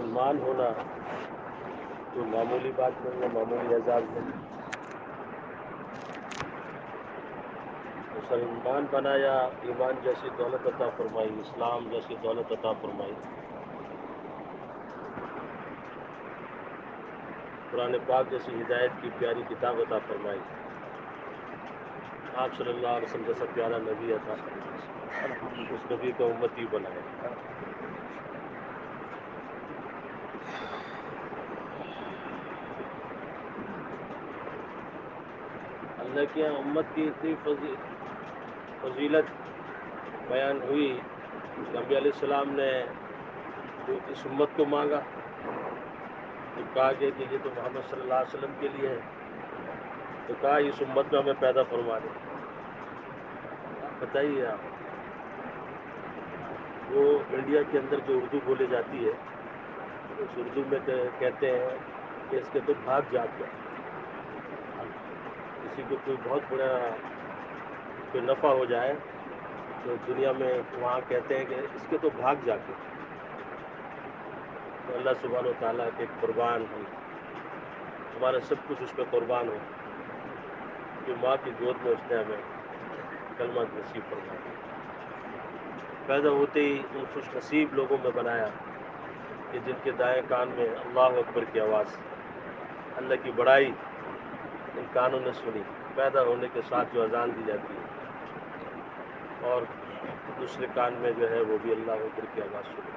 مسلمان ہونا کوئی معمولی بات نہیں ہے، معمولی اعزاز نہیں. مسلمان بنایا، ایمان جیسی دولت عطا فرمائی، اسلام جیسی دولت عطا فرمائی. قرآن پاک جیسی ہدایت کی پیاری کتاب عطا فرمائی. آپ صلی اللہ علیہ وسلم جیسا پیارا نبی عطا فرمائی، اس نبی کو امتی بنائے. اللہ کی امت کی اتنی فضیلت بیان ہوئی کہ نبی علیہ السلام نے اس امت کو مانگا تو کہا کہ یہ تو محمد صلی اللہ علیہ وسلم کے لیے ہے، تو کہا اس امت میں ہمیں پیدا فرما دے. بتائیے آپ، وہ انڈیا کے اندر جو اردو بولی جاتی ہے اس اردو میں کہتے ہیں کہ اس کے تو بھاگ جاتے ہیں. کسی کو کوئی بہت بڑا کوئی نفع ہو جائے تو دنیا میں وہاں کہتے ہیں کہ اس کے تو بھاگ جاتے. تو اللہ سبحانہ و تعالیٰ کے قربان ہم، ہمارا سب کچھ اس پہ قربان ہو کہ ماں کی گود میں اس نے ہمیں کلمہ نصیب فرمایا. پیدا ہوتے ہی ان خوش نصیب لوگوں میں بنایا کہ جن کے دائیں کان میں اللہ اکبر کی آواز، اللہ کی بڑائی ان کانوں نے سنی. پیدا ہونے کے ساتھ جو اذان دی جاتی ہے اور دوسرے کان میں جو ہے وہ بھی اللہ اکبر کی آواز سنی.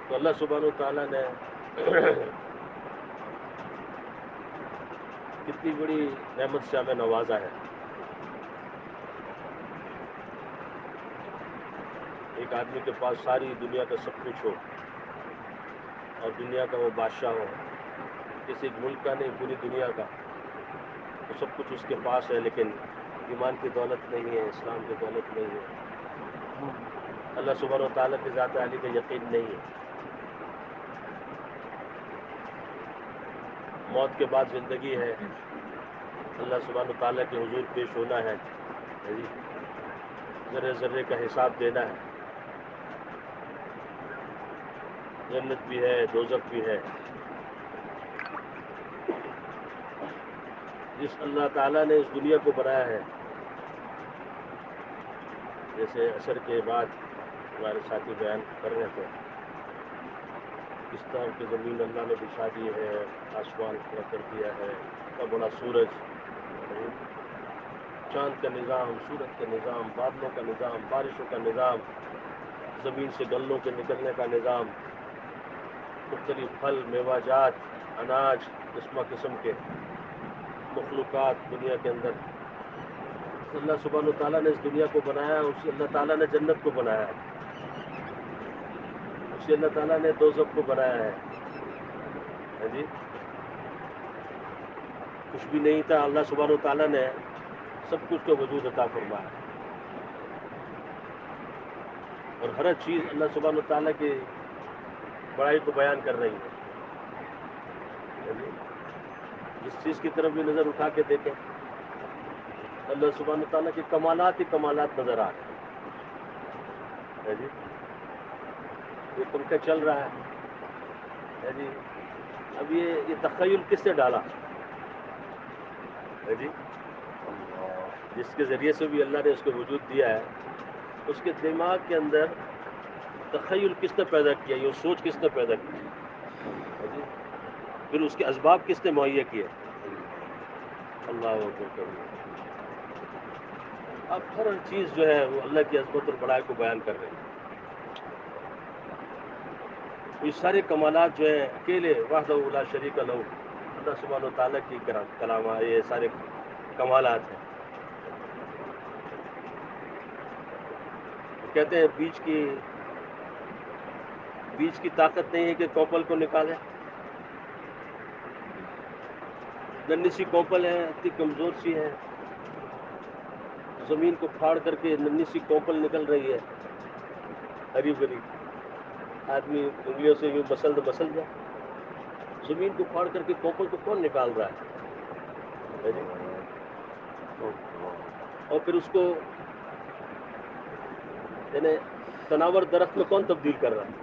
تو اللہ سبحانہ و تعالیٰ نے کتنی بڑی نعمت سے ہمیں نوازا ہے. ایک آدمی کے پاس ساری دنیا کا سب کچھ ہو اور دنیا کا وہ بادشاہ ہو، کسی ملک کا نہیں پوری دنیا کا، تو سب کچھ اس کے پاس ہے لیکن ایمان کی دولت نہیں ہے، اسلام کی دولت نہیں ہے، اللہ سبحانہ و تعالیٰ کی ذات عالی کا یقین نہیں ہے. موت کے بعد زندگی ہے، اللہ سبحانہ و تعالیٰ کے حضور پیش ہونا ہے، ذرے ذرے کا حساب دینا ہے. جنت بھی ہے، دوزخ بھی ہے. جس اللہ تعالیٰ نے اس دنیا کو بنایا ہے، جیسے عصر کے بعد ہمارے ساتھی بیان کر رہے تھے، اس طرح کی زمین اللہ نے بچھا دی ہے، آسمان کھڑا کر دیا ہے، اتنا بڑا سورج، چاند کا نظام، سورج کا نظام، بادلوں کا نظام، بارشوں کا نظام، زمین سے گلوں کے نکلنے کا نظام، مختلف پھل میوہ جات، اناج، قسم قسم کے مخلوقات دنیا کے اندر. اللہ سبحانہ و تعالیٰ نے اس دنیا کو بنایا، اسی اللہ تعالیٰ نے جنت کو بنایا ہے، اسی اللہ تعالیٰ نے دوزخ کو بنایا ہے. جی کچھ بھی نہیں تھا، اللہ سبحانہ و تعالیٰ نے سب کچھ کا وجود عطا فرمایا. اور ہر چیز اللہ سبحانہ و تعالیٰ کی بڑائی کو بیان کر رہی ہے. جس چیز کی طرف بھی نظر اٹھا کے دیکھیں اللہ سبحانہ و تعالیٰ کے کمالات ہی کمالات نظر آ رہے ہیں. جی یہ پنکھا چل رہا ہے جی، اب یہ تخیل کس نے ڈالا ہے جی؟ جس کے ذریعے سے بھی اللہ نے اس کو وجود دیا ہے، اس کے دماغ کے اندر تخیل کس نے پیدا کیا، یہ سوچ کس نے پیدا کی ہے جی؟ پھر اس کے اسباب کس نے مہیا کیے؟ اللہ اکبر. اب ہر چیز جو ہے وہ اللہ کی عظمت اور بڑائی کو بیان کر رہے ہیں. یہ سارے کمالات جو ہیں اکیلے وحدہ لا شریک لہ اللہ سبحانہ و تعالیٰ کی کلام، یہ سارے کمالات ہیں. کہتے ہیں بیج کی طاقت نہیں ہے کہ کوپل کو نکالے. ننھی سی کوپل ہے، اتنی کمزور سی ہے، زمین کو پھاڑ کر کے ننھی سی کوپل نکل رہی ہے، ہری بھری. آدمی انگلیوں سے یوں مسل جائے. زمین کو پھاڑ کر کے کوپل کو کون نکال رہا ہے جی؟ اور پھر اس کو یعنی تناور درخت میں کون تبدیل کر رہا ہے؟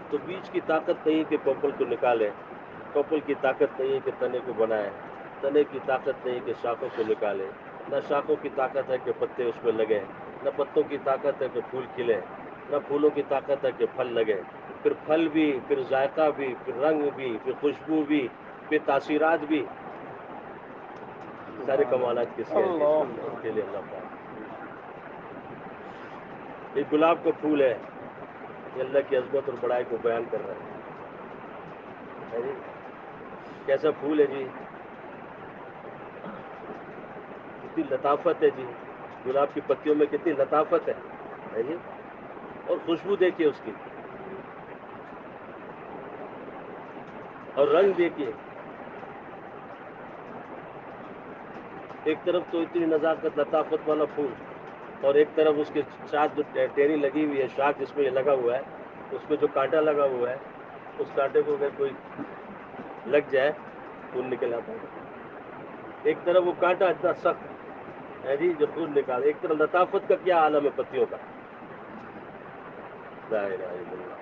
تو بیج کی طاقت نہیں کہ کوپل کو نکالے، کوپل کی طاقت نہیں ہے کہ تنے کو بنائے، تنے کی طاقت نہیں کہ شاخوں کو نکالے، نہ شاخوں کی طاقت ہے کہ پتے اس میں لگے، نہ پتوں کی طاقت ہے کہ پھول کھلے، نہ پھولوں کی طاقت ہے کہ پھل لگے، پھر پھل بھی، پھر ذائقہ بھی، پھر رنگ بھی، پھر خوشبو بھی، پھر تاثیرات بھی، سارے کمالات کس کے ہیں؟ اس کے لیے اللہ پاک۔ ایک گلاب کا پھول ہے، یہ اللہ کی عظمت اور بڑائی کو بیان کر رہا ہے جی۔ کیسا پھول ہے جی، کتنی لطافت ہے جی، گلاب کی پتیوں میں کتنی لطافت ہے جی، اور خوشبو دیکھیے اس کی، اور رنگ دیکھیے، ایک طرف تو اتنی نزاکت لطافت والا پھول، اور ایک طرف اس کے ساتھ جو ٹہنی لگی ہوئی ہے، شاخ جس میں یہ لگا ہوا ہے، اس میں جو کانٹا لگا ہوا ہے، اس کانٹے کو اگر کوئی لگ جائے پھول نکل آتا ہے۔ ایک طرف وہ کانٹا اتنا سخت ہے جی جو پھول نکال، ایک طرف لطافت کا کیا عالم ہے پتیوں کا، لا الہ الا اللہ۔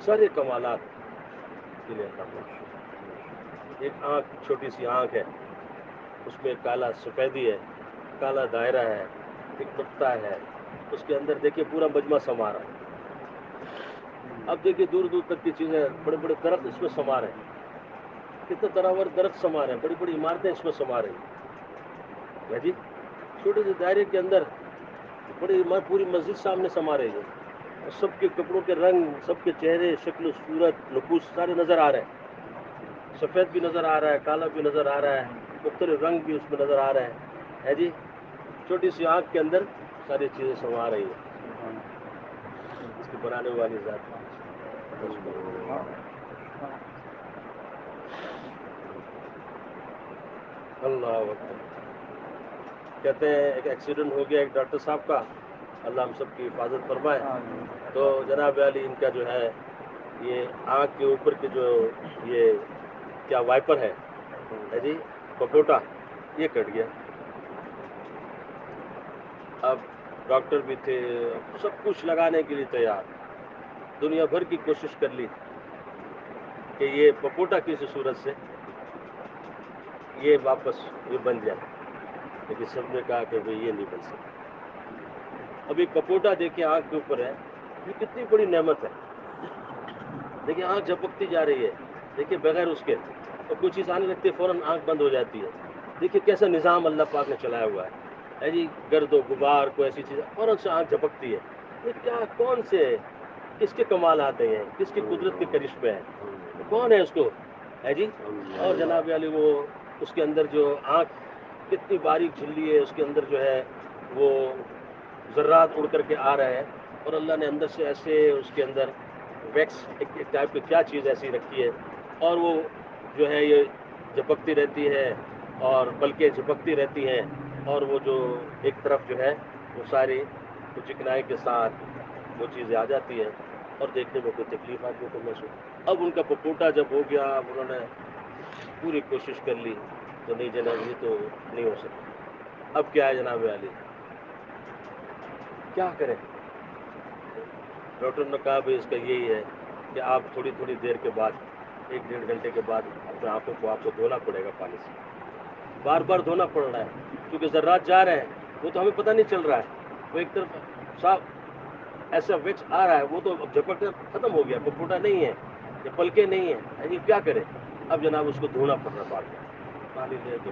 سارے کمالات کے لیے اللہ کا شکر۔ ایک آنکھ، چھوٹی سی آنکھ ہے، اس میں کالا سفیدی ہے، کالا دائرہ ہے، ایک نقطہ ہے، اس کے اندر دیکھیے پورا مجمع سما رہا ہے۔ اب دیکھیے دور دور تک کی چیزیں، بڑے بڑے درخت اس میں سما رہے ہیں، کتنے طرح درخت سما رہے ہیں، بڑی بڑی عمارتیں اس میں سما رہی ہیں جی، چھوٹے سے دائرے کے اندر بڑی پوری مسجد سامنے سما رہی ہے، اور سب کے کپڑوں کے رنگ، سب کے چہرے، شکل و صورت، نقوش سارے نظر آ رہے ہیں، سفید بھی نظر آ رہا ہے، کالا بھی نظر آ رہا ہے، مختلف رنگ بھی اس میں نظر آ رہے ہیں ہے جی، چھوٹی سی آنکھ کے اندر ساری چیزیں سما رہی ہیں، اس کی بنانے والی ذات اللہ اکبر۔ کہتے ہیں ایک ایکسیڈنٹ ہو گیا ایک ڈاکٹر صاحب کا، اللہ ہم سب کی حفاظت فرمائے، تو جناب علی ان کا جو ہے یہ آنکھ کے اوپر کے جو یہ کیا وائپر ہے جی، پپوٹا، یہ کٹ گیا۔ اب ڈاکٹر بھی تھے، سب کچھ لگانے کے لیے تیار، دنیا بھر کی کوشش کر لی کہ یہ پپوٹا کسی صورت سے یہ واپس یہ بن جائے، لیکن سب نے کہا کہ بھئی یہ نہیں بن سکتا۔ اب ایک پپوٹا دیکھیں آنکھ کے اوپر ہے، یہ کتنی بڑی نعمت ہے، دیکھیں آنکھ جھپکتی جا رہی ہے، دیکھیں بغیر اس کے، اور کوئی چیز آنے لگتی ہے فوراً آنکھ بند ہو جاتی ہے، دیکھیں کیسا نظام اللہ پاک نے چلایا ہوا ہے جی، گرد و غبار کوئی ایسی چیز فوراً سے آنکھ جھپکتی ہے، یہ کیا، کون سے، کس کے کمال آتے ہیں، کس کی قدرت کے کرشمے ہیں، کون ہے اس کو ہے جی۔ اور جناب علی وہ اس کے اندر جو آنکھ کتنی باریک جھلی ہے، اس کے اندر جو ہے وہ ذرات اڑ کر کے آ رہے ہیں، اور اللہ نے اندر سے ایسے اس کے اندر ویکس ایک ٹائپ کی کیا چیز ایسی رکھی ہے، اور وہ جو ہے یہ جھپکتی رہتی ہے، اور بلکہ جھپکتی رہتی ہیں، اور وہ جو ایک طرف جو ہے وہ ساری وہ چکنائی کے ساتھ وہ چیزیں آ جاتی ہیں، اور دیکھنے میں کوئی تکلیف آدمی کو محسوس۔ اب ان کا پپوٹا جب ہو گیا، اب انہوں نے پوری کوشش کر لی، تو نہیں جناب یہ تو نہیں ہو سکتا، اب کیا ہے جناب علی، کیا کریں؟ ڈاکٹر نے کہا بھائی اس کا یہی ہے کہ آپ تھوڑی تھوڑی دیر کے بعد، ایک ڈیڑھ گھنٹے کے بعد اپنے آنکھوں کو آپ کو دھونا پڑے گا پانی سے، بار بار دھونا پڑ رہا ہے، کیونکہ ذرات جا رہے ہیں، وہ تو ہمیں پتہ نہیں چل رہا ہے، وہ ایک طرف صاف ایسا ویکس آ رہا ہے، وہ تو اب جھپک کر ختم ہو گیا، پپوٹا نہیں ہے، یہ پلکیں نہیں ہیں، یہ کیا کریں؟ اب جناب اس کو دھونا پڑ رہا ہے بار بار پانی لے کے،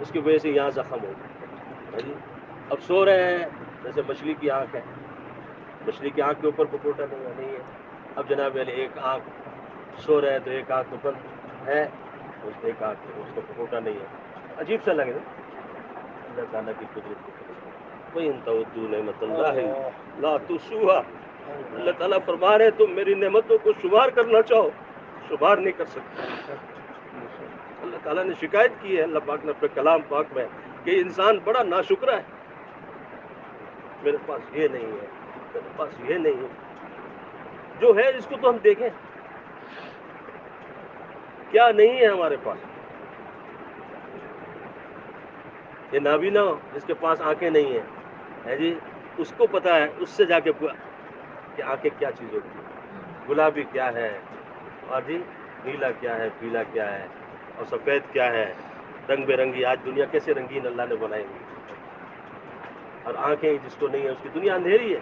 اس کی وجہ سے یہاں زخم ہو گیا جی۔ اب سو رہے ہیں، جیسے مچھلی کی آنکھ ہے، مچھلی کی آنکھ کے اوپر پپوٹا نہیں ہے، اب جناب علی ایک آنکھ سو رہے ہیں تو ایک آنکھ بند ہے، اس ایک آنکھ اس کو پپوٹا نہیں ہے، عجیب سا لگے نا اللہ تعالیٰ کی قدرت کی طرف۔ وَإِن تَعُدُّوا نِعْمَتَ اللَّهِ لَا تُحْصُوهَا، اللہ تعالیٰ فرما رہے ہیں تم میری نعمتوں کو شمار کرنا چاہو، شمار نہیں کر سکتے۔ اللہ تعالیٰ نے شکایت کی ہے، اللہ پاک نے اپنے کلام پاک میں، کہ انسان بڑا ناشکرا ہے، میرے پاس یہ نہیں ہے، میرے پاس یہ نہیں ہے، جو ہے اس کو تو ہم دیکھیں کیا نہیں ہے ہمارے پاس۔ یہ نابینا ہو جس کے پاس آنکھیں نہیں ہیں جی، اس کو پتا ہے، اس سے جا کے کہ آنکھیں کیا چیز ہوتی ہے، گلابی کیا ہے، اور جی نیلا کیا ہے، پیلا کیا ہے، اور سفید کیا ہے، رنگ برنگی آج دنیا کیسے رنگین اللہ نے بنائی ہوئی، اور آنکھیں جس کو نہیں ہے اس کی دنیا اندھیری ہے.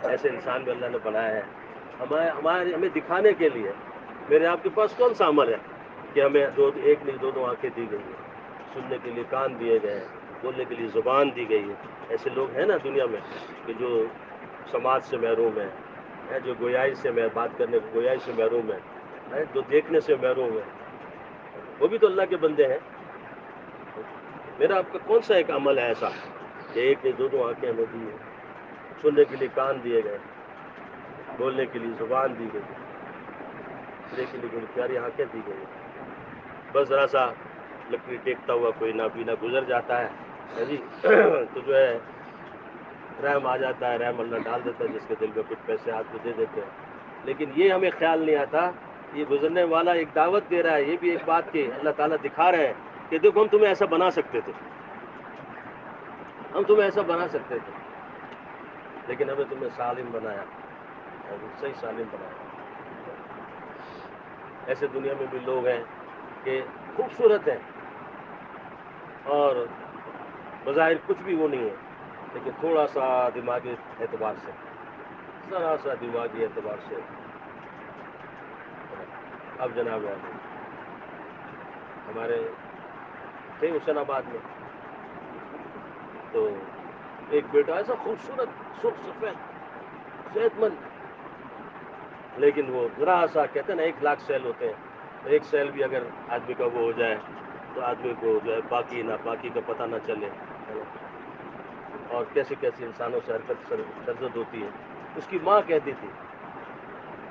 ایسے انسان بھی اللہ نے بنایا ہے ہمیں دکھانے کے لیے. میرے آپ کے پاس کون سا عمل ہے کہ ہمیں ایک نہیں دو آنکھیں دی گئی ہیں، سننے کے لیے کان دیے گئے ہیں، بولنے کے لیے زبان دی گئی ہے. ایسے لوگ ہیں نا دنیا میں کہ جو سماج سے محروم ہے، جو گویائی سے بات کرنے گویائی سے محروم ہے، جو دیکھنے سے محروم ہے، وہ بھی تو اللہ کے بندے ہیں. میرا آپ کا کون سا ایک عمل ہے ایسا کہ ایک نہیں دو آنکھیں ہمیں دی ہیں، سننے کے لیے کان دیے گئے، بولنے کے لیے زبان دی گئی، دیکھنے کے لیے پیاری آنکھیں دی گئی. بس ذرا سا لکڑی ٹیکتا ہوا کوئی نابینا گزر جاتا ہے جی تو جو ہے رحم آ جاتا ہے، رحم اللہ ڈال دیتا ہے جس کے دل میں، کچھ پیسے ہاتھ کو دے دیتے ہیں. لیکن یہ ہمیں خیال نہیں آتا، یہ گزرنے والا ایک دعوت دے رہا ہے، یہ بھی ایک بات کہ اللہ تعالیٰ دکھا رہے ہیں کہ دیکھو ہم تمہیں ایسا بنا سکتے تھے، ہم تمہیں ایسا بنا سکتے تھے، لیکن ہمیں تمہیں سالم بنایا، صحیح سالم بنایا. ایسے دنیا میں بھی لوگ ہیں کہ خوبصورت ہیں اور بظاہر کچھ بھی وہ نہیں ہے، لیکن تھوڑا سا دماغی اعتبار سے، ذرا سا دماغی اعتبار سے. اب جناب ہمارے تھے حسین آباد میں، تو ایک بیٹا ایسا خوبصورت سرخ سفید صحت مند، لیکن وہ ذرا سا کہتے ہیں نا 1,00,000 سیل ہوتے ہیں، تو ایک سیل بھی اگر آدمی کا وہ ہو جائے تو آدمی کو جو ہے پاکی ناپاکی کا پتہ نہ چلے، اور کیسے کیسے انسانوں سے حرکت شدت ہوتی ہے. اس کی ماں کہتی تھی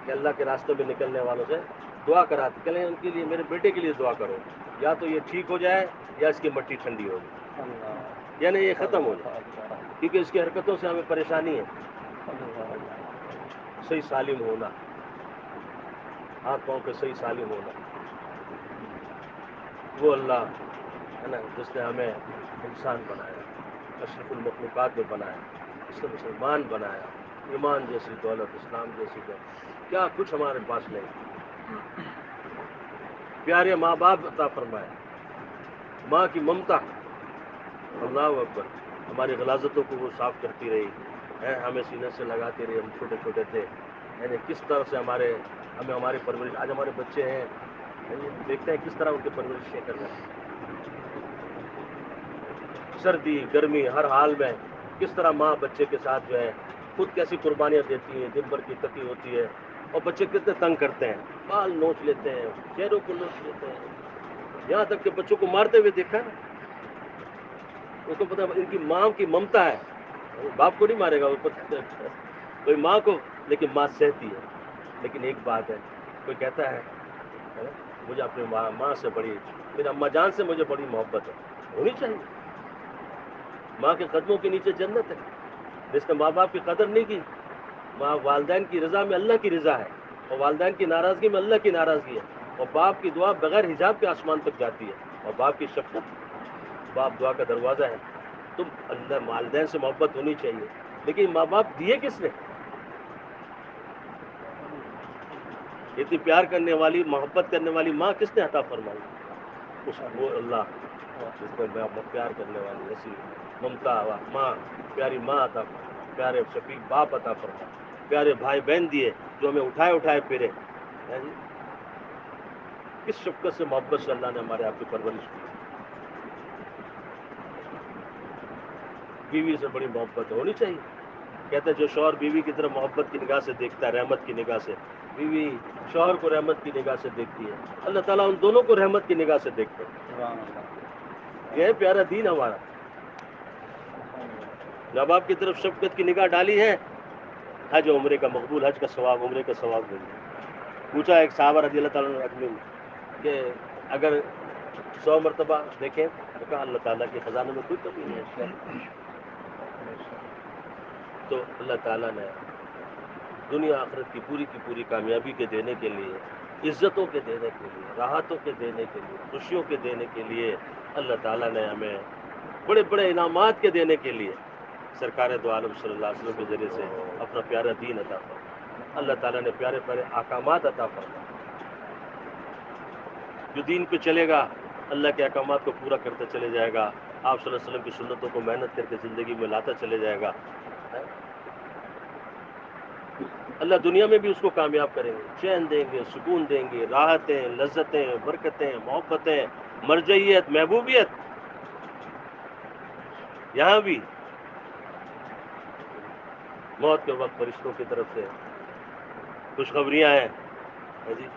کہ اللہ کے راستے میں نکلنے والوں سے دعا کراتی، کہ ان کے لیے، میرے بیٹے کے لیے دعا کرو، یا تو یہ ٹھیک ہو جائے یا اس کی مٹی ٹھنڈی ہو جائے، یعنی یہ ختم ہو جائے، کیونکہ اس کی حرکتوں سے ہمیں پریشانی ہے. صحیح سالم ہونا، ہاتھ پاؤں پہ صحیح سالم ہونا، وہ اللہ ہے نا جس نے ہمیں انسان بنایا، اشرف المخلوقات میں بنایا، اس نے مسلمان بنایا. ایمان جیسی دولت، اسلام جیسی دولت کیا کچھ ہمارے پاس نہیں. پیارے ماں باپ عطا فرمایا، ماں کی ممتا، اللہ اکبر، ہماری غلاظتوں کو وہ صاف کرتی رہی، ہمیں سینے سے لگاتی رہی. ہم چھوٹے چھوٹے تھے، یعنی کس طرح سے ہماری پرورش، آج ہمارے بچے ہیں دیکھتے ہیں کس طرح ان کی پرورش کر رہے ہیں. سردی گرمی ہر حال میں کس طرح ماں بچے کے ساتھ جو ہے خود کیسی قربانیاں دیتی ہیں، دن بھر کی تکی ہوتی ہے، اور بچے کتنے تنگ کرتے ہیں، بال نوچ لیتے ہیں، چہروں کو نوچ لیتے ہیں، یہاں تک کہ بچوں کو مارتے ہوئے دیکھا ہے. اس کو پتا ان کی ماں کی ممتا ہے، باپ کو نہیں مارے گا کوئی ماں کو، لیکن ماں سہتی ہے. لیکن ایک بات ہے، کوئی کہتا ہے مجھے اپنی ماں سے بڑی، میری اماں جان سے مجھے بڑی محبت ہے، ہونی چاہیے. ماں کے قدموں کے نیچے جنت ہے. جس نے ماں باپ کی قدر نہیں کی، ماں والدین کی رضا میں اللہ کی رضا ہے، اور والدین کی ناراضگی میں اللہ کی ناراضگی ہے، اور باپ کی دعا بغیر حجاب کے آسمان تک جاتی ہے، اور باپ کی شفقت، باپ دعا کا دروازہ ہے. تم اللہ والدین سے محبت ہونی چاہیے، لیکن ماں باپ دیے کس نے؟ اتنی پیار کرنے والی، محبت کرنے والی ماں کس نے عطا فرمائی؟ وہ اللہ جس نے پیار کرنے والی ایسی ممتا ماں، پیاری ماں عطا فرمائی، پیارے شفیق باپ عطا فرمائی، پیارے بھائی بہن دیے جو ہمیں اٹھائے اٹھائے پھرے. کس شفقت سے، محبت سے اللہ نے ہمارے آپ کی پرورش کی. بیوی سے بڑی محبت ہونی چاہیے. کہتے ہیں جو شوہر بیوی کی طرف محبت کی نگاہ سے دیکھتا ہے، رحمت کی نگاہ سے، بیوی شوہر کو رحمت کی نگاہ سے دیکھتی ہے، اللہ تعالیٰ ان دونوں کو رحمت کی نگاہ سے دیکھتے ہیں. یہ ہے پیارا دین ہمارا. جب آپ کی طرف شفقت کی نگاہ ڈالی ہے، حج عمرے کا مقبول، حج کا ثواب، عمرے کا ثواب مل جائے. پوچھا ایک صحابہ رضی اللہ تعالیٰ عنہ کہ اگر 100 مرتبہ دیکھیں تو کہا اللہ تعالیٰ کے خزانے میں کوئی کمی نہیں ہے. تو اللہ تعالیٰ نے دنیا آخرت کی پوری کامیابی کے دینے کے لیے عزتوں کے دینے کے لیے، راحتوں کے دینے کے لیے، خوشیوں کے دینے کے لیے اللہ تعالیٰ نے ہمیں بڑے بڑے انعامات کے دینے کے لیے سرکار دو عالم صلی اللہ علیہ وسلم کے ذریعے سے اپنا پیارا دین عطا فرمایا۔ اللہ تعالیٰ نے پیارے پیارے احکامات عطا فرمائے۔ جو دین پہ چلے گا اللہ کے احکامات کو پورا کرتے چلے جائے گا، آپ صلی اللہ علیہ وسلم کی سنتوں کو محنت کر کے زندگی میں لاتا چلے جائے گا، اللہ دنیا میں بھی اس کو کامیاب کریں گے، چین دیں گے، سکون دیں گے، راحتیں، لذتیں، برکتیں، محبتیں، مرجعیت، محبوبیت۔ یہاں بھی موت کے وقت فرشتوں کی طرف سے خوشخبریاں ہیں، جی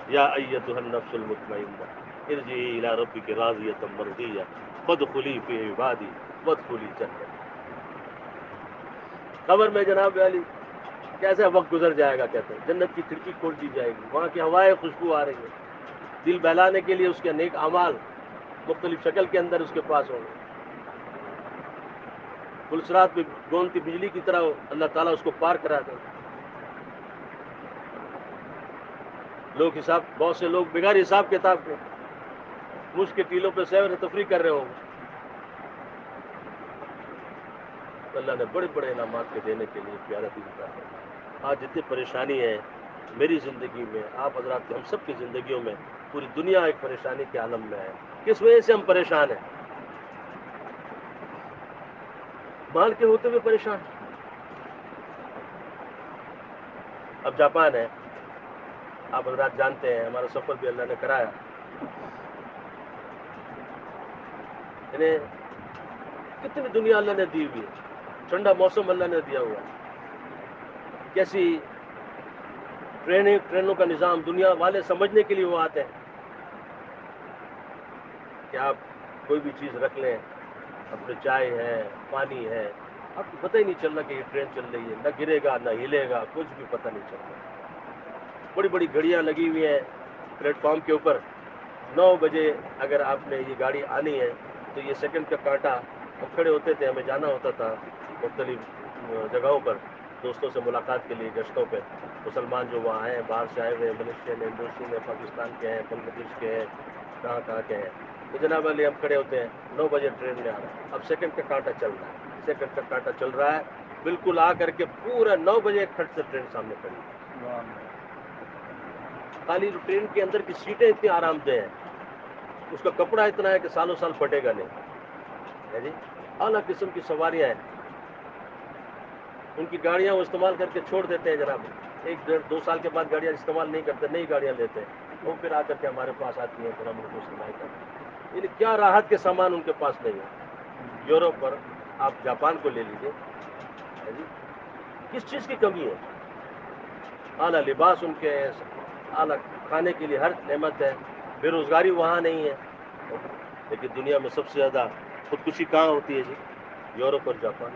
یا ایتھا النفس المطمئنہ ارجعی الی ربک راضیۃ مرضیہ فادخلی فی عبادی وادخلی جنتی۔ قبر میں جناب علی کیسے وقت گزر جائے گا، کہتے ہیں جنت کی کھڑکی کھول دی جائے گی، وہاں کی ہوائیں خوشبو آ رہی ہے، دل بہلانے کے لیے اس کے نیک اعمال مختلف شکل کے اندر اس کے پاس ہوں گے، پلسرات میں گونتی بجلی کی طرح اللہ تعالیٰ اس کو پار کرا دیں گے۔ لوگ حساب، بہت سے لوگ بغیر حساب کتاب کے مشک کے ٹیلوں پہ سیر و تفریح کر رہے ہوں گے۔ اللہ نے بڑے بڑے انعامات کے دینے کے لیے پیارا دین کا ہے۔ آج جتنی پریشانی ہے میری زندگی میں، آپ حضرات کی، ہم سب کی زندگیوں میں، پوری دنیا ایک پریشانی کے عالم میں ہے۔ کس وجہ سے ہم پریشان ہیں؟ مال کے ہوتے ہوئے پریشان۔ اب جاپان ہے، آپ حضرات جانتے ہیں، ہمارا سفر بھی اللہ نے کرایا، انہیں کتنی دنیا اللہ نے دی ہوئی ہے، ٹھنڈا موسم اللہ نے دیا ہوا ہے، کیسی ٹرینوں کا نظام دنیا والے سمجھنے کے لیے وہ آتے ہیں کہ آپ کوئی بھی چیز رکھ لیں، اپنے چائے ہے، پانی ہے، آپ کو پتہ ہی نہیں چل رہا کہ یہ ٹرین چل رہی ہے، نہ گرے گا نہ ہلے گا، کچھ بھی پتہ نہیں چل رہا۔ بڑی بڑی گھڑیاں لگی ہوئی ہیں پلیٹ فارم کے اوپر، 9 بجے اگر آپ نے یہ گاڑی آنی ہے تو یہ سیکنڈ کا کانٹا، ہم کھڑے ہوتے تھے، ہمیں جانا ہوتا تھا مختلف جگہوں پر دوستوں سے ملاقات کے لیے، گشتوں پہ، مسلمان جو وہاں آئے ہیں، باہر سے آئے ہوئے ہیں، ملیشین ہیں، انڈونیشین ہیں، پاکستان کے ہیں، بنگلہ دیش کے ہیں، کہاں کے ہیں، تو جناب علی ہم کھڑے ہوتے ہیں، 9 بجے ٹرین میں آ رہا ہے، اب سیکنڈ کا کانٹا چل رہا ہے، سیکنڈ کا کانٹا چل رہا ہے، بالکل آ کر کے پورا 9 بجے کھٹ سے ٹرین سامنے کھڑی ہے۔ خالی ٹرین کے اندر کی سیٹیں اتنی آرام دہ ہیں، اس کا کپڑا اتنا ہے کہ سالوں سال پھٹے گا نہیں، ہے جی، اعلیٰ قسم کی سواریاں ہیں، ان کی گاڑیاں وہ استعمال کر کے چھوڑ دیتے ہیں جناب، 1-1.5-2 سال کے بعد گاڑیاں استعمال نہیں کرتے، نئی گاڑیاں لیتے ہیں، وہ پھر آ کر کے ہمارے پاس آتی ہیں، پھر ہم ان کو استعمال کرتے ہیں، یعنی کیا راحت کے سامان ان کے پاس نہیں ہے۔ یورپ پر آپ جاپان کو لے لیجیے، ہے جی، کس چیز کی کمی ہے؟ اعلیٰ لباس ان کے ہیں، اعلیٰ کھانے کے لیے ہر نعمت ہے، بے روزگاری وہاں نہیں ہے، لیکن دنیا میں سب سے زیادہ خودکشی کہاں ہوتی ہے جی؟ یورپ اور جاپان۔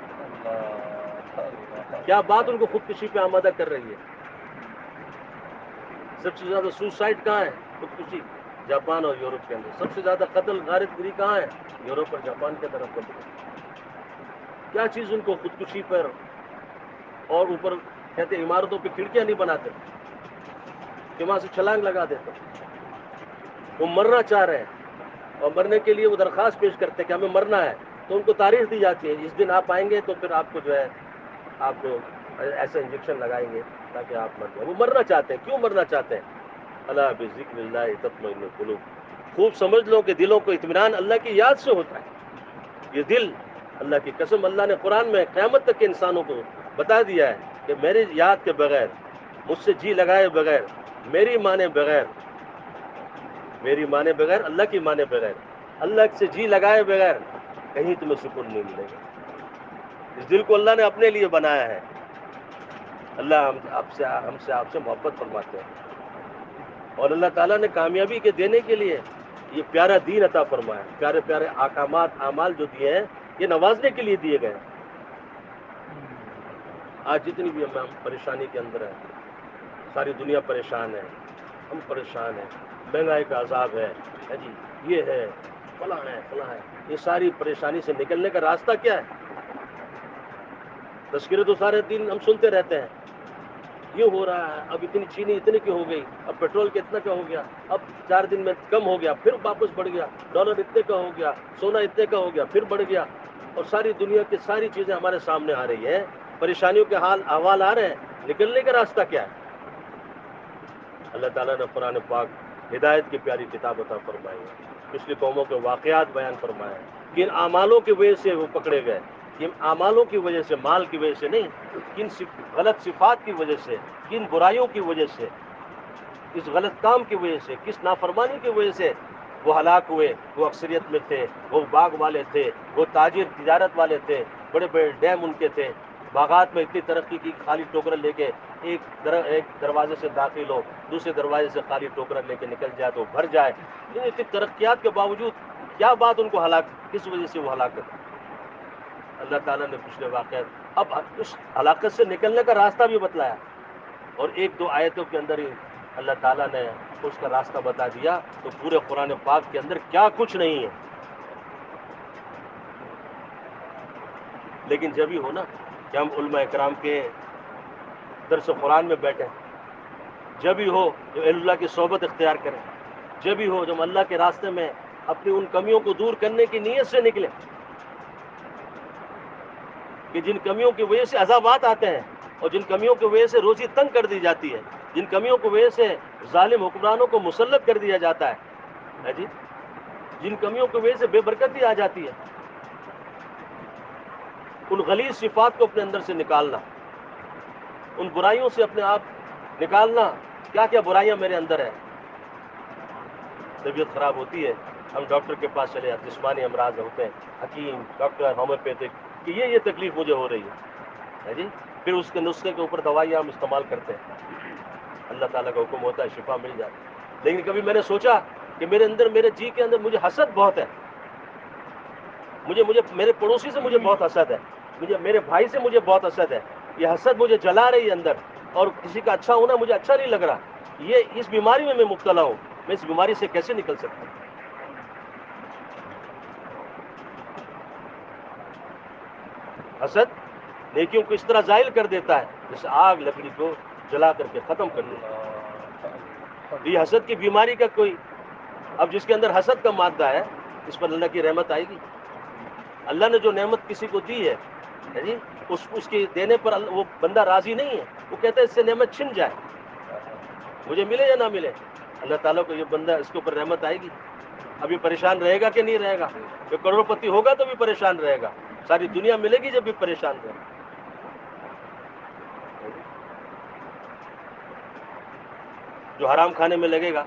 کیا بات ان کو خودکشی پہ آمادہ کر رہی ہے؟ سب سے زیادہ سوسائڈ کہاں ہے؟ خودکشی جاپان اور یورپ کے اندر۔ سب سے زیادہ قتل غارت گری کہاں ہے؟ یورپ اور جاپان کے طرف قتل۔ کیا چیز ان کو خودکشی پر، اور اوپر کہتے ہیں عمارتوں پہ کھڑکیاں نہیں بناتے کہ وہاں سے چھلانگ لگا دیتے، وہ مرنا چاہ رہے ہیں اور مرنے کے لیے وہ درخواست پیش کرتے ہیں کہ ہمیں مرنا ہے، تو ان کو تاریخ دی جاتی ہے، اس دن آپ آئیں گے تو پھر آپ کو جو ہے آپ کو ایسے انجیکشن لگائیں گے تاکہ آپ مر جائیں۔ وہ مرنا چاہتے ہیں، کیوں مرنا چاہتے ہیں؟ الا بذکر اللہ تطمئن القلوب، خوب سمجھ لو کہ دلوں کو اطمینان اللہ کی یاد سے ہوتا ہے۔ یہ دل، اللہ کی قسم، اللہ نے قرآن میں قیامت تک کے انسانوں کو بتا دیا ہے کہ میری یاد کے بغیر، مجھ سے جی لگائے بغیر، میری مانے بغیر، میری مانے بغیر، اللہ کی مانے بغیر، اللہ سے جی لگائے بغیر کہیں تمہیں سکون نہیں ملے گا۔ اس دل کو اللہ نے اپنے لیے بنایا ہے۔ اللہ ہم سے آپ سے محبت فرماتے ہیں، اور اللہ تعالیٰ نے کامیابی کے دینے کے لیے یہ پیارا دین عطا فرمایا، پیارے پیارے احکامات، اعمال جو دیے ہیں یہ نوازنے کے لیے دیے گئے ہیں۔ آج جتنی بھی ہم پریشانی کے اندر ہیں، ساری دنیا پریشان ہے، ہم پریشان ہیں، مہنگائی کا عذاب ہے جی، یہ ہے، فلاں ہے، فلاں ہے، یہ ساری پریشانی سے نکلنے کا راستہ کیا ہے؟ تذکرے تو سارے دن ہم سنتے رہتے ہیں، یہ ہو رہا ہے، اب اتنی چینی اتنے کی ہو گئی، اب پیٹرول کا اتنا کا ہو گیا، اب 4 دن میں کم ہو گیا، پھر واپس بڑھ گیا، ڈالر اتنے کا ہو گیا، سونا اتنے کا ہو گیا، پھر بڑھ گیا، اور ساری دنیا کی ساری چیزیں ہمارے سامنے آ رہی ہیں، پریشانیوں کے احوال آ رہے ہیں، نکلنے کا راستہ کیا ہے؟ اللہ تعالیٰ نے قرآن پاک ہدایت کی پیاری کتاب عطا فرمائی ہے، پچھلی قوموں کے واقعات بیان فرمائے ہیں، کن اعمالوں کی وجہ سے وہ پکڑے گئے، کن اعمالوں کی وجہ سے، مال کی وجہ سے نہیں، کن غلط صفات کی وجہ سے، کن برائیوں کی وجہ سے، کس غلط کام کی وجہ سے، کس نافرمانی کی وجہ سے وہ ہلاک ہوئے۔ وہ اکثریت میں تھے، وہ باغ والے تھے، وہ تاجر تجارت والے تھے، بڑے بڑے ڈیم ان کے تھے، باغات میں اتنی ترقی کی، خالی ٹوکرا لے کے ایک دروازے سے داخل ہو، دوسرے دروازے سے خالی ٹوکرا لے کے نکل جائے تو بھر جائے، لیکن اتنی ترقیات کے باوجود کیا بات ان کو کس وجہ سے وہ ہلاکت؟ اللہ تعالیٰ نے پچھلے واقعات، اب اس ہلاکت سے نکلنے کا راستہ بھی بتلایا، اور 1-2 آیتوں کے اندر ہی اللہ تعالیٰ نے اس کا راستہ بتا دیا، تو پورے قرآن پاک کے اندر کیا کچھ نہیں ہے۔ لیکن جب ہی ہو نا کہ ہم علماء اکرام کے درس قرآن میں بیٹھیں، جب ہی ہو جو اللہ کی صحبت اختیار کریں، جب ہی ہو جب اللہ کے راستے میں اپنی ان کمیوں کو دور کرنے کی نیت سے نکلیں، کہ جن کمیوں کی وجہ سے عذابات آتے ہیں، اور جن کمیوں کی وجہ سے روزی تنگ کر دی جاتی ہے، جن کمیوں کی وجہ سے ظالم حکمرانوں کو مسلط کر دیا جاتا ہے جی، جن کمیوں کی وجہ سے بے برکتی آ جاتی ہے، ان غلیظ صفات کو اپنے اندر سے نکالنا، ان برائیوں سے اپنے آپ نکالنا، کیا کیا برائیاں میرے اندر ہیں۔ طبیعت خراب ہوتی ہے، ہم ڈاکٹر کے پاس چلے جاتے، جسمانی امراض ہوتے ہیں، حکیم ڈاکٹر ہومیوپیتھک کہ یہ تکلیف مجھے ہو رہی ہے جی، پھر اس کے نسخے کے اوپر دوائیاں ہم استعمال کرتے ہیں، اللہ تعالیٰ کا حکم ہوتا ہے شفا مل جاتی ہے۔ لیکن کبھی میں نے سوچا کہ میرے اندر، میرے جی کے اندر مجھے حسد بہت ہے، مجھے میرے پڑوسی سے مجھے بہت حسد ہے، میرے بھائی سے مجھے بہت حسد ہے، یہ حسد مجھے جلا رہی ہے اندر، اور کسی کا اچھا ہونا مجھے اچھا نہیں لگ رہا، یہ اس بیماری میں مبتلا ہوں، میں اس بیماری سے کیسے نکل سکتا ہوں؟ حسد نیکیوں کو اس طرح زائل کر دیتا ہے جیسے آگ لکڑی کو جلا کر کے ختم کر دیتا ہے۔ یہ حسد کی بیماری کا کوئی، اب جس کے اندر حسد کا مادہ ہے، اس پر اللہ کی رحمت آئے گی؟ اللہ نے جو نعمت کسی کو دی ہے جی، اس کے دینے پر وہ بندہ راضی نہیں ہے، وہ کہتا ہے اس سے نعمت چھن جائے، مجھے ملے یا نہ ملے۔ اللہ تعالیٰ کو یہ بندہ، اس کے اوپر رحمت آئے گی؟ اب یہ پریشان رہے گا کہ نہیں رہے گا؟ یہ کروڑ پتی ہوگا تو بھی پریشان رہے گا، ساری دنیا ملے گی جب بھی پریشان رہے گا۔ جو حرام کھانے میں لگے گا،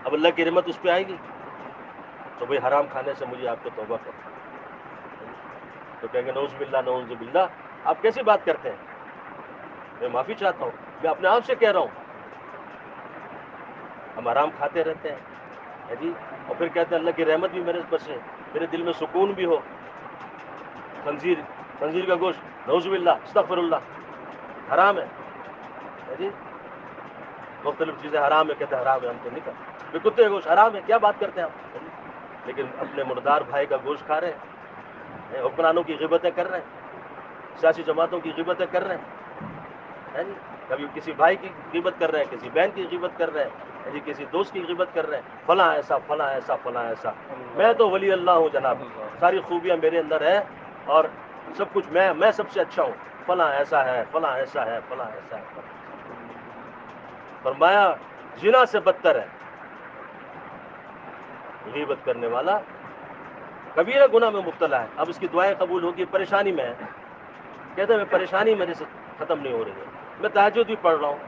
اب اللہ کی رحمت اس پہ آئے گی؟ تو بھئی حرام کھانے سے مجھے آپ کو توبہ کرنا، تو کہیں گے نعوذ باللہ نعوذ باللہ، آپ کیسی بات کرتے ہیں؟ میں معافی چاہتا ہوں، میں اپنے آپ سے کہہ رہا ہوں، ہم حرام کھاتے رہتے ہیں جی، اور پھر کہتے ہیں اللہ کی رحمت بھی میرے پر سے، میرے دل میں سکون بھی ہو۔ خنزیر کا گوشت، نعوذ باللہ، استغفر اللہ، حرام ہے جی، مختلف چیزیں حرام ہے، کہتے ہیں حرام ہے، ہم تو نہیں کرتے، کتے کا گوشت حرام ہے، کیا بات کرتے ہیں آپ؟ لیکن اپنے مردار بھائی کا گوشت کھا رہے ہیں، حکمرانوں کی غیبتیں کر رہے ہیں، سیاسی جماعتوں کی غیبتیں کر رہے ہیں جی، کبھی کسی بھائی کی غیبت کر رہے ہیں، کسی بہن کی غیبت کر رہے ہیں جی، کسی دوست کی غیبت کر رہے ہیں، فلاں ایسا فلاں ایسا فلاں ایسا، میں تو ولی اللہ ہوں جناب، ساری خوبیاں میرے اندر ہیں، اور سب کچھ میں سب سے اچھا ہوں، فلاں ایسا ہے فلاں ایسا ہے فلاں ایسا ہے۔ فرمایا زنا سے بدتر ہے غیبت کرنے والا، کبیرہ گناہ میں مبتلا ہے، اب اس کی دعائیں قبول ہوگی، پریشانی میں ہے، کہتے ہیں میں پریشانی میرے سے ختم نہیں ہو رہی ہے، میں تہجد بھی پڑھ رہا ہوں،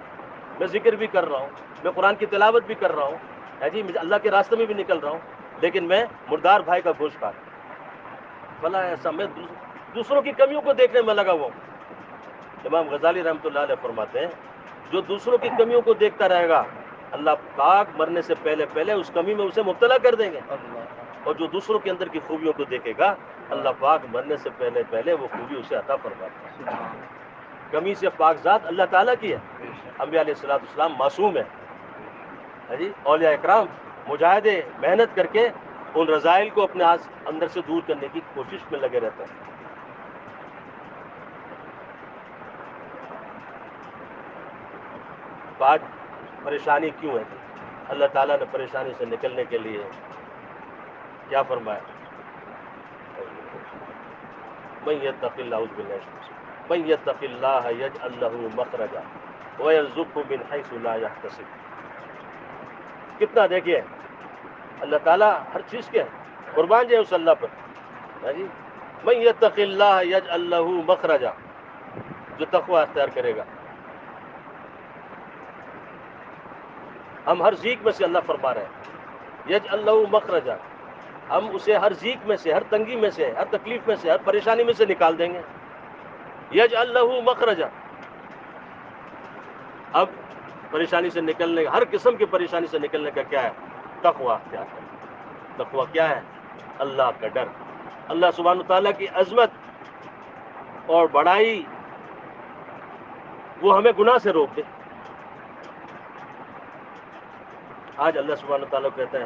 میں ذکر بھی کر رہا ہوں، میں قرآن کی تلاوت بھی کر رہا ہوں ہے جی، میں اللہ کے راستے میں بھی نکل رہا ہوں، لیکن میں مردار بھائی کا گوشت کھا رہا ہوں، فلاں ایسا، میں دوسروں کی کمیوں کو دیکھنے میں لگا ہوا ہوں۔ امام غزالی رحمۃ اللہ علیہ فرماتے ہیں جو دوسروں کی کمیوں کو دیکھتا رہے گا، اللہ پاک مرنے سے پہلے پہلے اس کمی میں اسے مبتلا کر دیں گے، اور جو دوسروں کے اندر کی خوبیوں کو دیکھے گا، اللہ پاک مرنے سے پہلے پہلے وہ خوبی اسے عطا فرماتا ہے۔ کمی سے پاک ذات اللہ تعالیٰ کی ہے، انبیاء علیہ الصلوۃ والسلام معصوم ہے جی، اولیاء اکرام مجاہدے محنت کر کے ان رذائل کو اپنے اندر سے دور کرنے کی کوشش میں لگے رہتے ہیں۔ تو آج پریشانی کیوں ہے؟ اللہ تعالیٰ نے پریشانی سے نکلنے کے لیے کیا فرمایا؟ من یتق اللہ اعوذ باللہ من یتق اللہ یجعل لہ مخرجا ویرزقہ من حیث لا یحتسب. کتنا دیکھیے اللہ تعالیٰ ہر چیز کے قربان جائے اس اللہ پر. جی من یتق اللہ یجعل لہ مخرجا، جو تقوی اختیار کرے گا. ہم ہر ضیق میں سے اللہ فرما رہے ہیں یجعل لہ مخرجا، ہم اسے ہر ضیق میں سے، ہر تنگی میں سے، ہر تکلیف میں سے، ہر پریشانی میں سے نکال دیں گے. یجعل لہ مخرجا. اب پریشانی سے نکلنے، ہر قسم کی پریشانی سے نکلنے کا کیا ہے؟ تقوی اختیار کرنا. تقوی کیا ہے؟ اللہ کا ڈر. اللہ سبحانہ تعالیٰ کی عظمت اور بڑائی وہ ہمیں گناہ سے روک دے. آج اللہ سبحانہ تعالیٰ کہتا ہے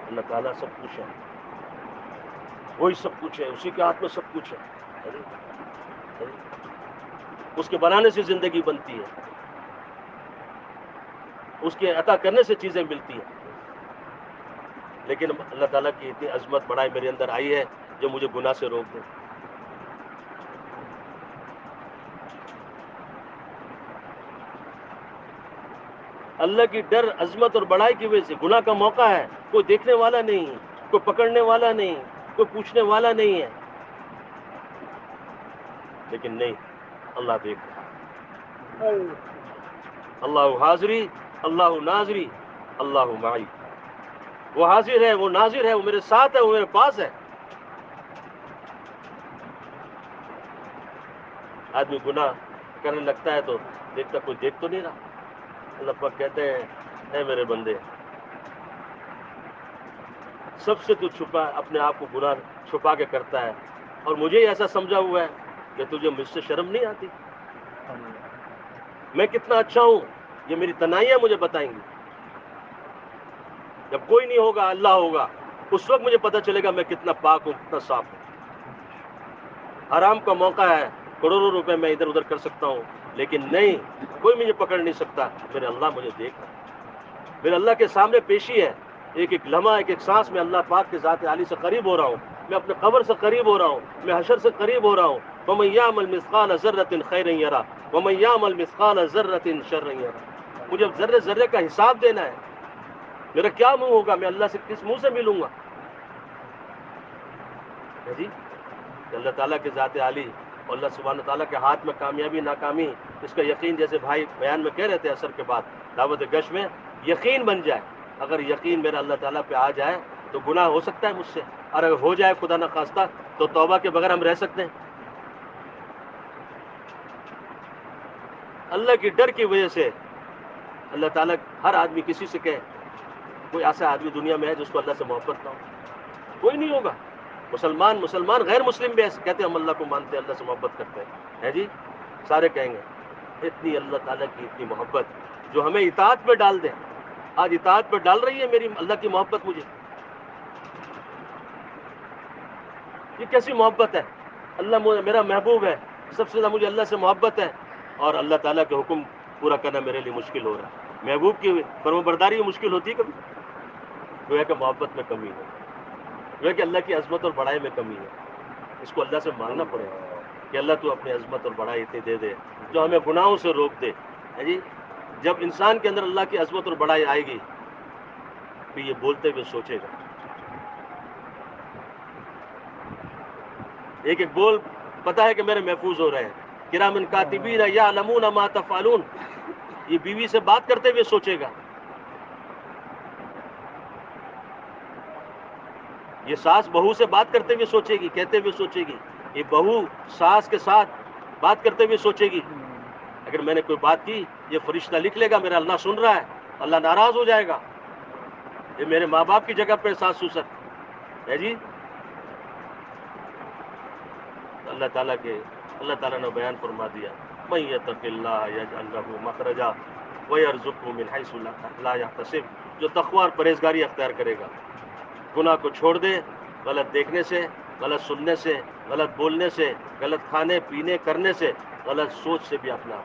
اللہ تعالیٰ سب کچھ ہے، وہی سب کچھ ہے، اسی کے ہاتھ میں سب کچھ ہے. اس کے بنانے سے زندگی بنتی ہے، اس کے عطا کرنے سے چیزیں ملتی ہیں. لیکن اللہ تعالیٰ کی اتنی عظمت بڑائی میرے اندر آئی ہے جو مجھے گناہ سے روک دے. اللہ کی ڈر، عظمت اور بڑائی کی وجہ سے گناہ کا موقع ہے، کوئی دیکھنے والا نہیں، کوئی پکڑنے والا نہیں، کوئی پوچھنے والا نہیں ہے. لیکن نہیں، اللہ دیکھ رہا ہے. اللہ حاضری، اللہ ناظری، اللہ معی. وہ حاضر ہے، وہ ناظر ہے، وہ میرے ساتھ ہے، وہ میرے پاس ہے. آدمی گناہ کرنے لگتا ہے تو دیکھتا کوئی دیکھ تو نہیں رہا. اللہ پاک کہتے ہیں اے میرے بندے، سب سے تو چھپا، اپنے آپ کو گناہ چھپا کے کرتا ہے، اور مجھے ایسا سمجھا ہوا ہے کہ تجھے مجھ سے شرم نہیں آتی. میں کتنا اچھا ہوں یہ میری تنہائیاں مجھے بتائیں گی. جب کوئی نہیں ہوگا، اللہ ہوگا، اس وقت مجھے پتہ چلے گا میں کتنا پاک ہوں، کتنا صاف ہوں. حرام کا موقع ہے، کروڑوں روپے میں ادھر ادھر کر سکتا ہوں، لیکن نہیں، کوئی مجھے پکڑ نہیں سکتا. میرے اللہ مجھے دیکھ رہا ہے، میرے اللہ کے سامنے پیشی ہے. ایک ایک لمحہ، ایک ایک سانس میں اللہ پاک کے ذات عالی سے قریب ہو رہا ہوں. میں اپنے قبر سے قریب ہو رہا ہوں، میں حشر سے قریب ہو رہا ہوں. وَمَن يَعْمَلْ مِثْقَالَ ذَرَّةٍ خَيْرًا يَرَهُ وَمَن يَعْمَلْ مِثْقَالَ ذَرَّةٍ شَرًّا يَرَهُ. مجھے ذرے ذرے کا حساب دینا ہے. میرا کیا منہ ہوگا؟ میں اللہ سے کس منہ سے ملوں گا؟ جی اللہ تعالیٰ کے ذات عالی اور اللہ سبحانہ تعالیٰ کے ہاتھ میں کامیابی ناکامی، اس کا یقین، جیسے بھائی بیان میں کہہ رہے تھے عصر کے بعد دعوت گش میں، یقین بن جائے. اگر یقین میرا اللہ تعالیٰ پہ آ جائے تو گناہ ہو سکتا ہے مجھ سے، اور اگر ہو جائے خدا نخواستہ تو توبہ کے بغیر ہم رہ سکتے ہیں. اللہ کی ڈر کی وجہ سے اللہ تعالیٰ ہر آدمی کسی سے کہے، کوئی ایسا آدمی دنیا میں ہے جس کو اللہ سے محبت نہ ہو؟ کوئی نہیں ہوگا. مسلمان غیر مسلم بھی ایسے کہتے ہیں ہم اللہ کو مانتے ہیں، اللہ سے محبت کرتے ہیں. ہے جی، سارے کہیں گے. اتنی اللہ تعالیٰ کی اتنی محبت جو ہمیں اطاعت پہ ڈال دے. آج اطاعت پہ ڈال رہی ہے میری اللہ کی محبت مجھے. یہ کیسی محبت ہے؟ اللہ میرا محبوب ہے، سب سے زیادہ مجھے اللہ سے محبت ہے، اور اللہ تعالیٰ کے حکم پورا کرنا میرے لیے مشکل ہو رہا ہے. محبوب کی فرمانبرداری مشکل ہوتی ہے کبھی؟ گویا کہ محبت میں کمی ہے، گویا کہ اللہ کی عظمت اور بڑائی میں کمی ہے. اس کو اللہ سے مانگنا پڑے گا کہ اللہ تو اپنی عظمت اور بڑائی اتنی دے دے جو ہمیں گناہوں سے روک دے. ہے جی، جب انسان کے اندر اللہ کی عظمت اور بڑائی آئے گی پھر یہ بولتے ہوئے سوچے گا. ایک ایک بول پتہ ہے کہ میرے محفوظ ہو رہے ہیں. کرامن کاتبین یعلمون ما تفعلون. یہ بیوی سے بات کرتے ہوئے سوچے گا، یہ ساس بہو سے بات کرتے ہوئے سوچے گی، کہتے ہوئے سوچے گی. یہ بہو ساس کے ساتھ بات کرتے ہوئے سوچے گی اگر میں نے کوئی بات کی یہ فرشتہ لکھ لے گا، میرا اللہ سن رہا ہے، اللہ ناراض ہو جائے گا. یہ میرے ماں باپ کی جگہ پہ ساس سسر ہے. جی اللہ تعالیٰ نے بیان فرما دیا من یتق اللہ یجعل لہ مخرجا ویرزقہ من حیث لا یحتسب. جو تقوی اور پرہیزگاری اختیار کرے گا، گناہ کو چھوڑ دے، غلط دیکھنے سے، غلط سننے سے، غلط بولنے سے، غلط کھانے پینے کرنے سے، غلط سوچ سے بھی اپنا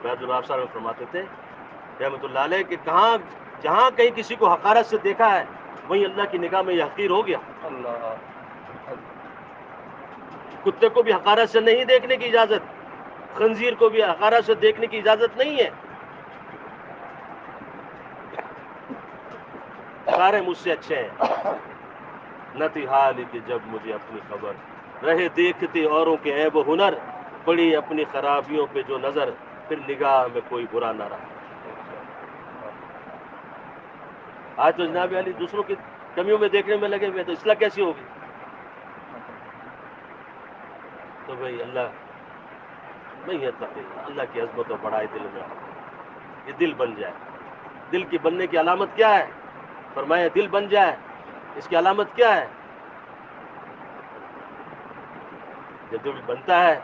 بیت الرحمٰن صاحب فرماتے تھے رحمۃ اللہ علیہ کہ جہاں کہیں کسی کو حقارت سے دیکھا ہے وہیں اللہ کی نگاہ میں یہ حقیر ہو گیا. اللہ کتے کو بھی حقارت سے نہیں دیکھنے کی اجازت, خنزیر کو بھی حقارت سے دیکھنے کی اجازت نہیں ہے. سارے مجھ سے اچھے ہیں. نہ تھی حال کہ جب مجھے اپنی خبر, رہے دیکھتے اوروں کے عیب و ہنر, پڑی اپنی خرابیوں پہ جو نظر, پھر نگاہ میں کوئی برا نہ رہا. آج تو جناب علی دوسروں کی کمیوں میں دیکھنے میں لگے ہوئے, تو اصلاح کیسی ہوگی؟ تو بھئی اللہ نہیں ہے تقی, اللہ کی عظمت و بڑائی دل میں یہ دل بن جائے. دل کی بننے کی علامت کیا ہے؟ فرمایا دل بن جائے, اس کی علامت کیا ہے؟ جب دل بنتا ہے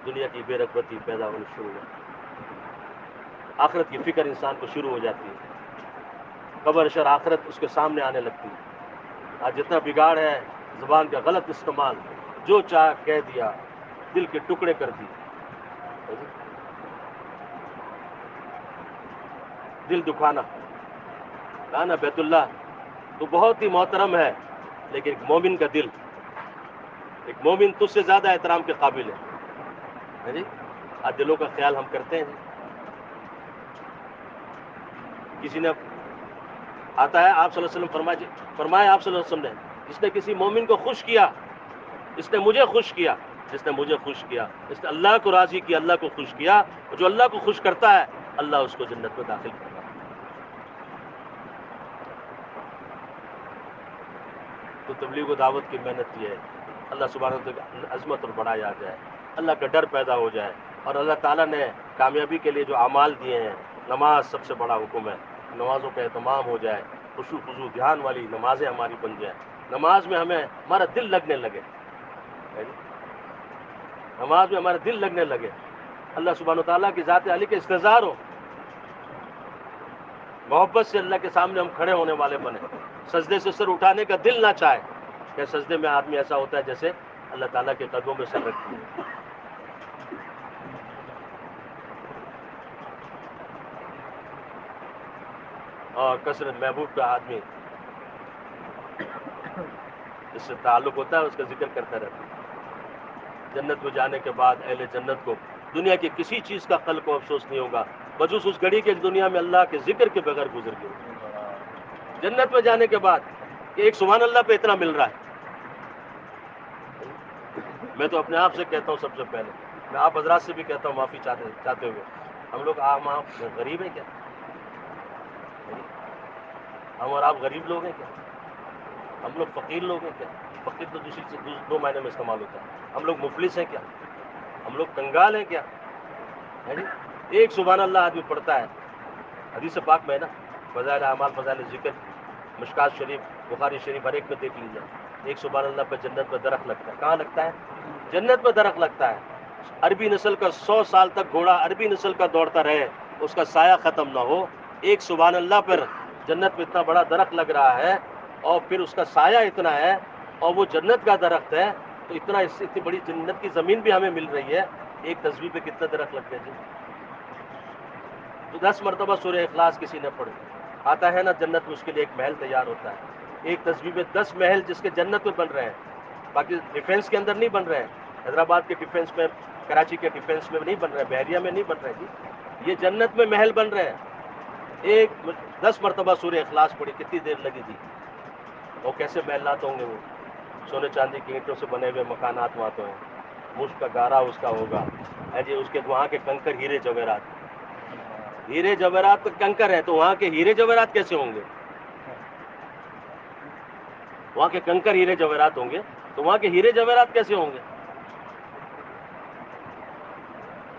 دنیا کی بے رغبتی پیدا ہونی شروع ہو جاتی ہے, آخرت کی فکر انسان کو شروع ہو جاتی ہے, قبر شر آخرت اس کے سامنے آنے لگتی ہے. آج جتنا بگاڑ ہے, زبان کا غلط استعمال, جو چاہ کہہ دیا, دل کے ٹکڑے کر دیے. دل دکھانا, کہا نا بیت اللہ تو بہت ہی محترم ہے, لیکن ایک مومن کا دل, ایک مومن تجھ سے زیادہ احترام کے قابل ہے. جی آج دلوں کا خیال ہم کرتے ہیں. کسی نے آتا ہے آپ صلی اللہ علیہ وسلم فرمایا آپ صلی اللہ علیہ وسلم نے, جس نے کسی مومن کو خوش کیا, اس نے مجھے خوش کیا, جس نے مجھے خوش کیا اس نے اللہ کو راضی کیا, اللہ کو خوش کیا, اور جو اللہ کو خوش کرتا ہے اللہ اس کو جنت میں داخل کرتا ہے. تو تبلیغ و دعوت کی محنت یہ ہے, اللہ سبحانہ و تعالیٰ کی عظمت اور بڑائی آ جائے, اللہ کا ڈر پیدا ہو جائے, اور اللہ تعالیٰ نے کامیابی کے لیے جو اعمال دیے ہیں, نماز سب سے بڑا حکم ہے, نمازوں کا اہتمام ہو جائے, خشوع خضوع دھیان والی نمازیں ہماری بن جائیں, نماز میں ہمارا دل لگنے لگے, نماز میں ہمارا دل لگنے لگے, اللہ سبحانہ و تعالیٰ کی ذات علی کے استظہار ہو, محبت سے اللہ کے سامنے ہم کھڑے ہونے والے بنے, سجدے سے سر اٹھانے کا دل نہ چاہے, کہ سجدے میں آدمی ایسا ہوتا ہے جیسے اللہ تعالیٰ کے قدموں میں سر رکھتی ہے. اور کثرت محبوب کا آدمی اس سے تعلق ہوتا ہے, اس کا ذکر کرتا رہتا ہے. جنت میں جانے کے بعد اہل جنت کو دنیا کی کسی چیز کا قلق و افسوس نہیں ہوگا, بجوز اس گھڑی کے دنیا میں اللہ کے ذکر کے بغیر گزر گئے. جنت میں جانے کے بعد کہ ایک سبحان اللہ پہ اتنا مل رہا ہے. میں تو اپنے آپ سے کہتا ہوں, سب سے پہلے میں آپ حضرات سے بھی کہتا ہوں معافی چاہتے ہوئے, ہم لوگ آپ غریب ہیں کیا؟ ہم اور آپ غریب لوگ ہیں کیا؟ ہم لوگ فقیر لوگ ہیں کیا؟ فقیر تو دوسری چیز دو معنی میں استعمال ہوتا ہے. ہم لوگ مفلس ہیں کیا؟ ہم لوگ کنگال ہیں کیا؟ ایک سبحان اللہ آدمی پڑھتا ہے, حدیث پاک میں ہے نا, فضائل اعمال فضائل ذکر, مشکات شریف, بخاری شریف, ہر ایک میں دیکھ لیجیے, ایک سبحان اللہ پہ جنت میں درخت لگتا ہے. کہاں لگتا ہے؟ جنت میں درخت لگتا ہے. عربی نسل کا 100 سال تک گھوڑا عربی نسل کا دوڑتا رہے, اس کا سایہ ختم نہ ہو, ایک سبحان اللہ پر جنت میں اتنا بڑا درخت لگ رہا ہے, اور پھر اس کا سایہ اتنا ہے, اور وہ جنت کا درخت ہے, تو اتنی بڑی جنت کی زمین بھی ہمیں مل رہی ہے, ایک تصویر پہ کتنا درخت لگتے ہیں. تو 10 مرتبہ سورہ اخلاص کسی نے پڑھی, آتا ہے نا جنت میں اس کے لیے ایک محل تیار ہوتا ہے. ایک تصویر میں 10 محل جس کے جنت میں بن رہے ہیں, باقی ڈیفینس کے اندر نہیں بن رہے ہیں, حیدرآباد کے ڈیفینس میں, کراچی کے ڈیفینس میں نہیں بن رہے, بحریہ میں نہیں بن رہے جی, یہ جنت میں محل بن رہے ہیں. ایک 10 مرتبہ سورہ اخلاص پڑھی, کتنی دیر لگی تھی؟ اور کیسے محلات ہوں گے وہ, سونے چاندی کی اینٹوں سے بنے ہوئے مکانات وہاں تو ہیں, مشک کا گارا اس کا ہوگا ہے جی, اس کے وہاں کے کنکر ہیرے جواہرات, ہیرے جواہرات کنکر ہے, تو وہاں کے ہیرے جواہرات کیسے ہوں گے؟ وہاں کے کنکر ہیرے جواہرات ہوں گے, تو وہاں کے ہیرے جواہرات کیسے ہوں گے؟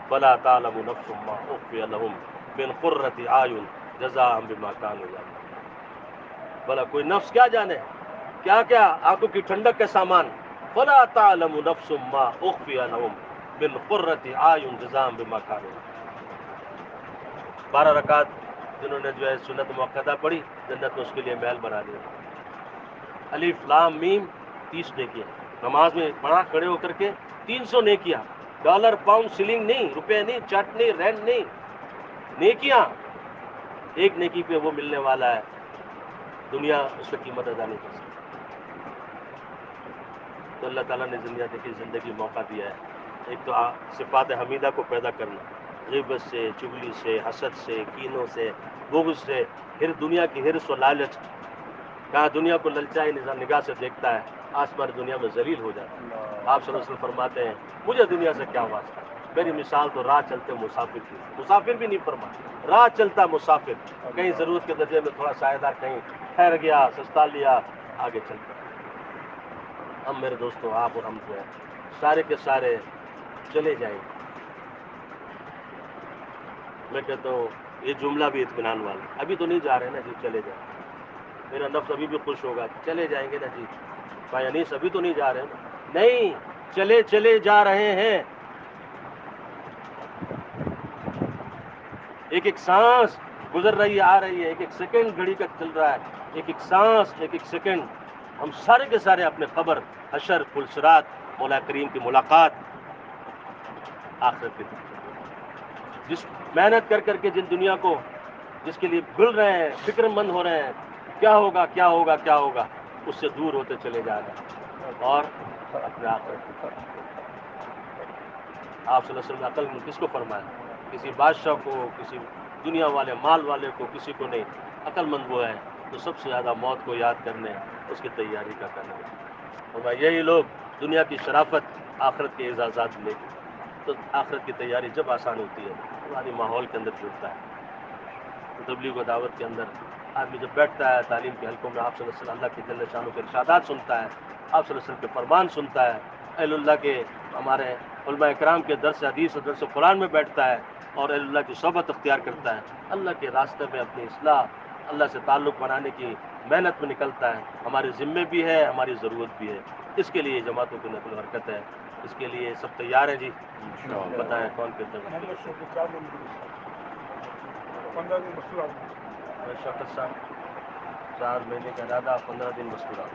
فلا تعلم نفس ما اخفی لهم من قرۃ اعین جزاء بما كانوا یعملون. بھلا کوئی نفس کیا جانے کیا کیا آنکھوں کی ٹھنڈک کا سامان. فلا تعلم نفس ما اخفی لهم من قرۃ اعین جزاء بما كانوا یعملون. 12 رکعت جنہوں نے جو ہے سنت مؤکدہ پڑھی, جنت میں اس کے لیے محل بنا لیا. الف لام میم 30 نیکیاں, نماز میں پڑھا کھڑے ہو کر کے 300 نیکیاں, ڈالر پاؤنڈ سلنگ نہیں, روپے نہیں, چٹ نہیں, رینڈ نہیں, نیکیاں، ایک نیکی پہ وہ ملنے والا ہے، دنیا اس کی قیمت ادا نہیں کر سکتی. تو اللہ تعالیٰ نے زندگی موقع دیا ہے. ایک تو صفات حمیدہ کو پیدا کرنا، غیبت سے، چغلی سے، حسد سے، کینوں سے، بغض سے، پھر دنیا کی حرص و لالچ. کہاں دنیا کو للچائی نگاہ سے دیکھتا ہے، آسمان دنیا میں ذلیل ہو جاتا ہے. آپ صلی اللہ علیہ وسلم فرماتے ہیں مجھے دنیا سے کیا واسطہ، میری مثال تو راہ چلتے مسافر کی. مسافر بھی نہیں فرما، راہ چلتا مسافر، کہیں ضرورت کے درجے میں تھوڑا سایہ دار کہیں ٹھہر گیا، سستا لیا، آگے چلتا. ہم میرے دوستوں، آپ اور ہم جو ہے سارے کے سارے چلے جائیں. میں کہتا ہوں یہ جملہ بھی اطمینان والا. ابھی تو نہیں جا رہے نا جی، چلے جائیں. میرا نفس ابھی بھی خوش ہوگا، چلے جائیں گے نا جی. بھائی انیس ابھی تو نہیں جا رہے نا. نہیں، چلے جا رہے ہیں. ایک ایک سانس گزر رہی ہے، آ رہی ہے، ایک ایک سیکنڈ گھڑی کا چل رہا ہے، ایک ایک سانس، ایک ایک سیکنڈ. ہم سارے کے سارے اپنے قبر، حشر، پلسرات، مولا کریم کی ملاقات، آخرت کی جس محنت کر کے جن دنیا کو جس کے لیے گھل رہے ہیں، فکر مند ہو رہے ہیں، کیا ہوگا کیا ہوگا کیا ہوگا، اس سے دور ہوتے چلے جا رہے ہیں. اور اپنے آخرت کی آپ صلی اللہ علیہ وسلم نے عقل میں کس کو فرمایا؟ کسی بادشاہ کو، کسی دنیا والے مال والے کو، کسی کو نہیں. عقل مند وہ ہے تو سب سے زیادہ موت کو یاد کرنے، اس کی تیاری کا کرنا. اور یہی لوگ دنیا کی شرافت، آخرت کے اعزازات لے کے، تو آخرت کی تیاری جب آسان ہوتی ہے پرانی ماحول کے اندر جڑتا ہے. تو تبلیغ و دعوت کے اندر آدمی جب بیٹھتا ہے تعلیم کے حلقوں میں، آپ صلی اللہ علیہ وسلم اللہ کے جل شانہ کے ارشادات سنتا ہے، آپ صلی اللہ علیہ وسلم کے فرمان سنتا ہے، اہل اللہ کے، ہمارے علماء کرام کے درس حدیث اور درس قرآن میں بیٹھتا ہے، اور اہل اللہ کی صحبت اختیار کرتا ہے، اللہ کے راستے میں اپنی اصلاح، اللہ سے تعلق بنانے کی محنت میں نکلتا ہے. ہمارے ذمے بھی ہے، ہماری ضرورت بھی ہے. اس کے لیے جماعتوں کی نقل و حرکت ہے. اس کے لیے سب تیار ہیں جی؟ بتائیں کون کہتے ہیں؟ شوکت صاحب 4 مہینے کا ارادہ، 15 دن مستورات.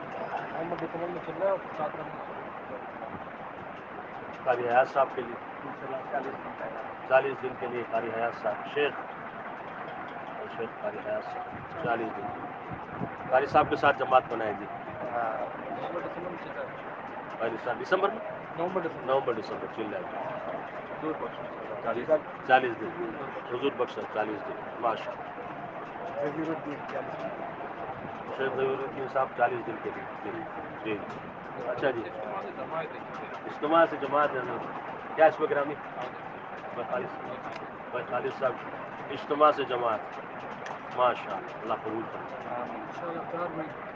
قاری حیات صاحب کے لیے 40 دن کے لیے، قاری حیات صاحب، شیخ قاری حیات صاحب 40 دن. قاری صاحب کے ساتھ جماعت بنائے گی قاری صاحب دسمبر میں، نومبر دسمبر چل جائے گی. 40 دن حضور بخش 40 دن. ماشاء اللہ. شیخ ظہیر الدین صاحب 40 دن کے لیے. جی جی. اچھا جی، اجتماع سے جماعت ہے. کیا اس میں گرامی 45 صاحب اجتماع سے جماعت. ماشاء اللہ، اللہ قبول کرے.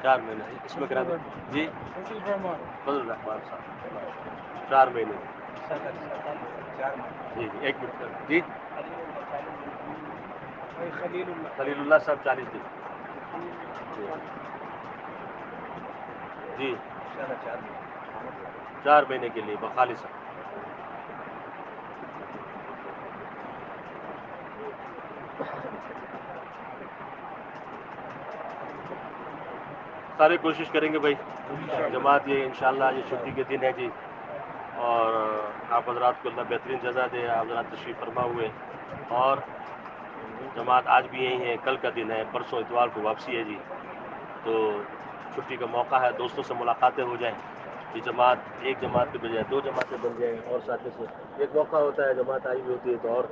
4 مہینے اس میں گرامی جی. فضل الرحمان صاحب 4 مہینے. جی جی، ایک منٹ جی. خلیل اللہ صاحب 40 دن. جی 4 مہینے کے لیے بخالص. سارے کوشش کریں گے بھائی. جماعت یہ انشاءاللہ یہ چھٹی کے دن ہے جی، اور آپ حضرات کو اللہ بہترین جزا دے. آپ حضرات تشریف فرما ہوئے، اور جماعت آج بھی یہی ہے، کل کا دن ہے، پرسوں اتوار کو واپسی ہے جی. تو چھٹی کا موقع ہے، دوستوں سے ملاقاتیں ہو جائیں. یہ جماعت ایک جماعت کے بجائے 2 جماعتیں بن جائیں، اور ساتھ سے ایک موقع ہوتا ہے جماعت آئی ہوئی ہوتی ہے تو اور